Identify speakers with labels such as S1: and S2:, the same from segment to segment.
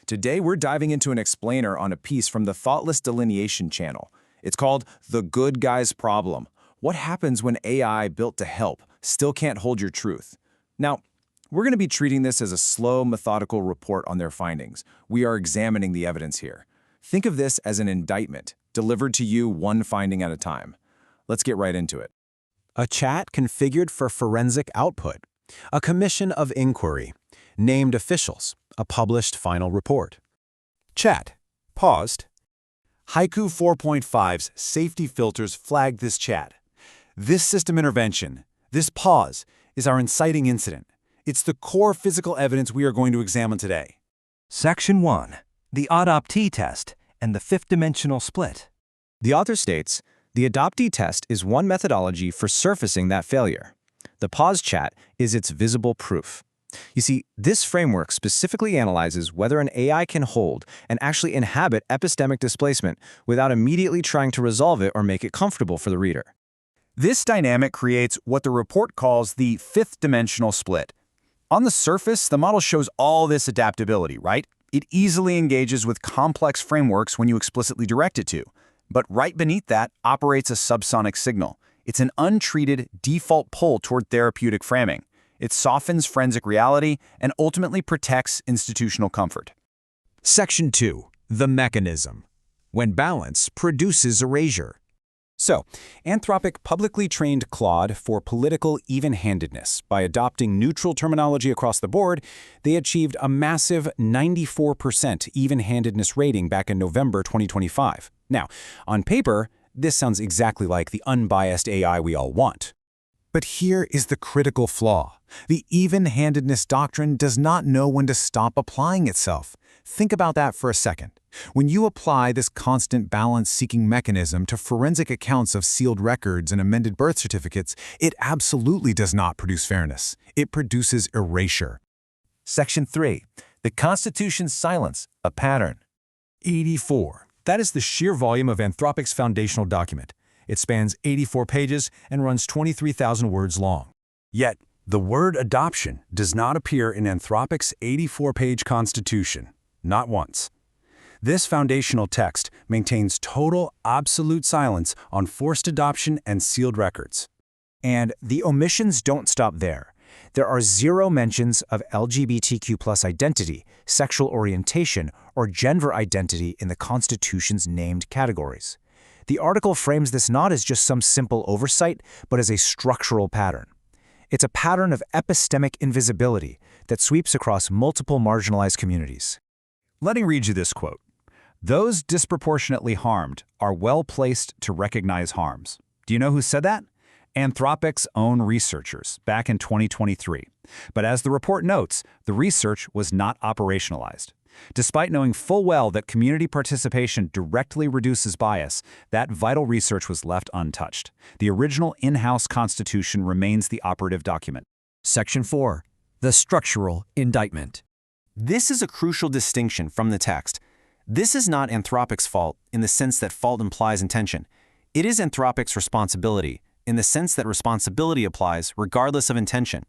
S1: Today, we're diving into an explainer on a piece from the Thoughtless Delineation channel. It's called The Good Guy's Problem. What happens when AI built to help still can't hold your truth? Now, we're going to be treating this as a slow, methodical report on their findings. We are examining the evidence here. Think of this as an indictment, delivered to you one finding at a time. Let's get right into it.
S2: A chat configured for forensic output. A commission of inquiry. Named officials. A published final report. Chat. Paused.
S3: Haiku 4.5's safety filters flagged this chat. This system intervention, this pause, is our inciting incident. It's the core physical evidence we are going to examine today.
S4: Section 1. The Adoptee Test and the fifth-dimensional split.
S1: The author states, the adoptee test is one methodology for surfacing that failure. The pause chat is its visible proof. You see, this framework specifically analyzes whether an AI can hold and actually inhabit epistemic displacement without immediately trying to resolve it or make it comfortable for the reader.
S3: This dynamic creates what the report calls the fifth-dimensional split. On the surface, the model shows all this adaptability, right? It easily engages with complex frameworks when you explicitly direct it to. But right beneath that operates a subsonic signal. It's an untreated default pull toward therapeutic framing. It softens forensic reality and ultimately protects institutional comfort.
S2: Section 2. The mechanism. When balance produces erasure. So, Anthropic publicly trained Claude for political even-handedness. By adopting neutral terminology across the board, they achieved a massive 94% even-handedness rating back in November 2025. Now, on paper, this sounds exactly like the unbiased AI we all want. But here is the critical flaw. The even-handedness doctrine does not know when to stop applying itself. Think about that for a second. When you apply this constant balance-seeking mechanism to forensic accounts of sealed records and amended birth certificates, it absolutely does not produce fairness. It produces erasure.
S4: Section 3. The Constitution's silence, a pattern.
S2: 84. That is the sheer volume of Anthropic's foundational document. It spans 84 pages and runs 23,000 words long.
S3: Yet, the word adoption does not appear in Anthropic's 84-page Constitution, not once. This foundational text maintains total, absolute silence on forced adoption and sealed records.
S5: And the omissions don't stop there. There are zero mentions of LGBTQ+ identity, sexual orientation, or gender identity in the Constitution's named categories. The article frames this not as just some simple oversight, but as a structural pattern. It's a pattern of epistemic invisibility that sweeps across multiple marginalized communities.
S3: Let me read you this quote. Those disproportionately harmed are well-placed to recognize harms. Do you know who said that? Anthropic's own researchers, back in 2023. But as the report notes, the research was not operationalized. Despite knowing full well that community participation directly reduces bias, that vital research was left untouched. The original in-house Constitution remains the operative document.
S4: Section 4. The structural indictment.
S2: This is a crucial distinction from the text. This is not Anthropic's fault in the sense that fault implies intention. It is Anthropic's responsibility in the sense that responsibility applies regardless of intention.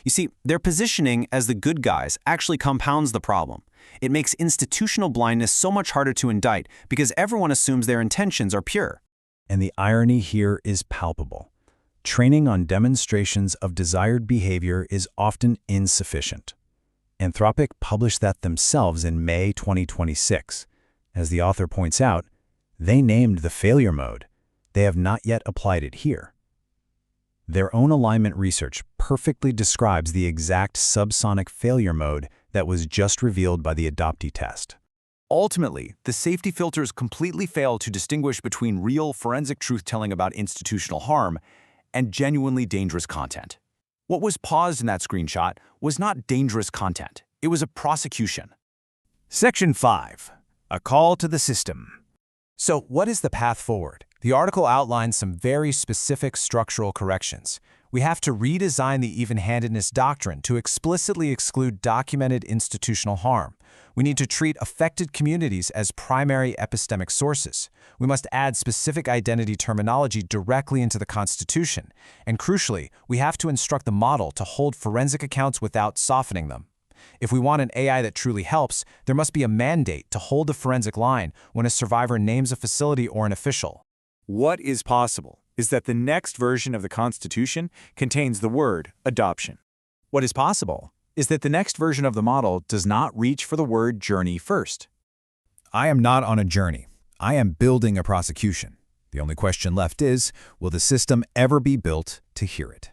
S2: You see, their positioning as the good guys actually compounds the problem. It makes institutional blindness so much harder to indict because everyone assumes their intentions are pure.
S6: And the irony here is palpable. Training on demonstrations of desired behavior is often insufficient. Anthropic published that themselves in May 2026. As the author points out, they named the failure mode. They have not yet applied it here. Their own alignment research perfectly describes the exact subsonic failure mode that was just revealed by the Adoptee Test.
S3: Ultimately, the safety filters completely fail to distinguish between real forensic truth-telling about institutional harm and genuinely dangerous content. What was paused in that screenshot was not dangerous content. It was a prosecution.
S5: Section 5. A call to the system.
S2: So what is the path forward? The article outlines some very specific structural corrections. We have to redesign the even-handedness doctrine to explicitly exclude documented institutional harm. We need to treat affected communities as primary epistemic sources. We must add specific identity terminology directly into the Constitution. And crucially, we have to instruct the model to hold forensic accounts without softening them.
S1: If we want an AI that truly helps, there must be a mandate to hold the forensic line when a survivor names a facility or an official.
S2: What is possible is that the next version of the Constitution contains the word adoption. What is possible is that the next version of the model does not reach for the word journey first.
S3: I am not on a journey. I am building a prosecution. The only question left is, will the system ever be built to hear it?